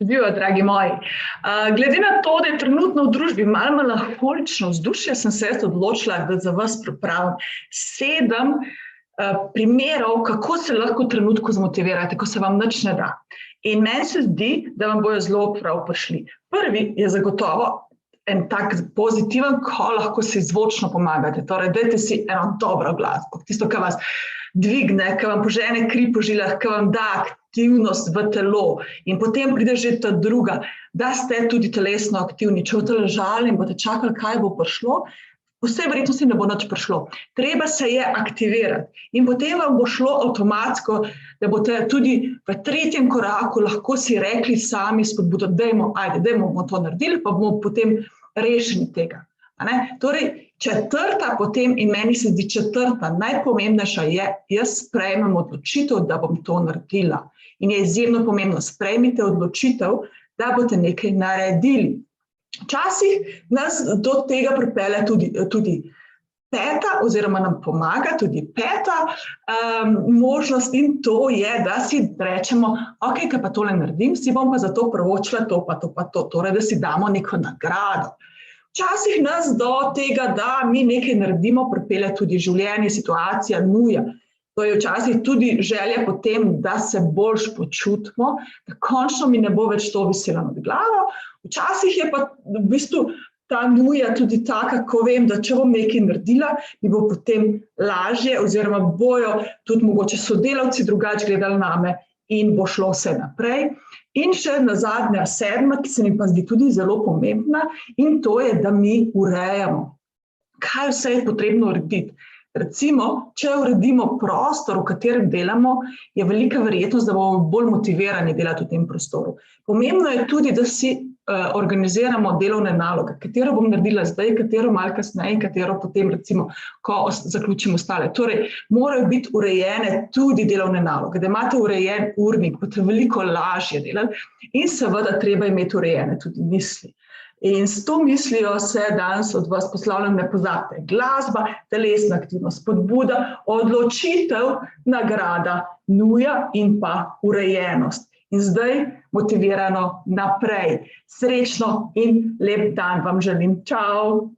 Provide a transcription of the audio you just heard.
Živijo, dragi moji. Glede na to, da je trenutno v družbi malo melanholično vzdušje, sem se odločila, da za vas pripravim 7 primerov, kako se lahko v trenutku zmotivirate, ko se vam nič ne da. In meni se zdi, da vam bojo zelo prav prišli. Prvi je zagotovo en tak pozitiven, ko lahko si zvočno pomagate. Torej, dajte si eno dobro glasbo, tisto, kar vas dvigne, kar vam požene kri po žilah, kar vam da aktivnost v telo. In potem pride že ta druga, da ste tudi telesno aktivni. Če boste ležali in boste čakali, kaj bo prišlo, vse verjetnosti ne bo nič prišlo. Treba se je aktivirati. In potem vam bo šlo avtomatsko, da boste tudi v 3. koraku lahko si rekli sami spodbudo, dajmo bomo to naredili, pa bomo potem rešili tega. Torej, 4. potem, in meni se zdi 4. najpomembnejša je, jaz sprejmem odločitev, da bom to naredila. In je izjemno pomembno, sprejmite odločitev, da boste nekaj naredili. Včasih nas do tega pripelje tudi 5. oziroma nam pomaga tudi 5. možnost, in to je, da si rečemo, ok, kaj pa tole naredim, si bom pa zato privoščila to pa to, torej, da si damo neko nagrado. Včasih nas do tega, da mi nekaj naredimo, pripelje tudi življenje, situacija, nuja. To je včasih tudi želja po tem, da se boljš počutimo, da končno mi ne bo več to viselo nad glavo. Včasih je pa v bistvu ta nuja tudi taka, ko vem, da če bom nekaj naredila, mi bo potem lažje oziroma bojo tudi mogoče sodelavci drugače gledali name in bo šlo vse naprej. In še nazadnja 7., ki se mi pa zdi tudi zelo pomembna, in to je, da mi urejamo. Kaj vse je potrebno urediti? Recimo, če uredimo prostor, v katerem delamo, je velika verjetnost, da bomo bolj motivirani delati v tem prostoru. Pomembno je tudi, da si organiziramo delovne naloge, katero bom naredila zdaj, katero malo kasneje, katero potem, recimo, ko zaključim ostale. Torej, morajo biti urejene tudi delovne naloge, da imate urejen urnik, boste veliko lažje delali, in seveda treba imeti urejene tudi misli. In s to mislijo se danes od vas poslavljam, ne pozabite. Glasba, telesna aktivnost, spodbuda, odločitev, nagrada, nuja in pa urejenost. In zdaj motivirano naprej. Srečno in lep dan vam želim. Čau!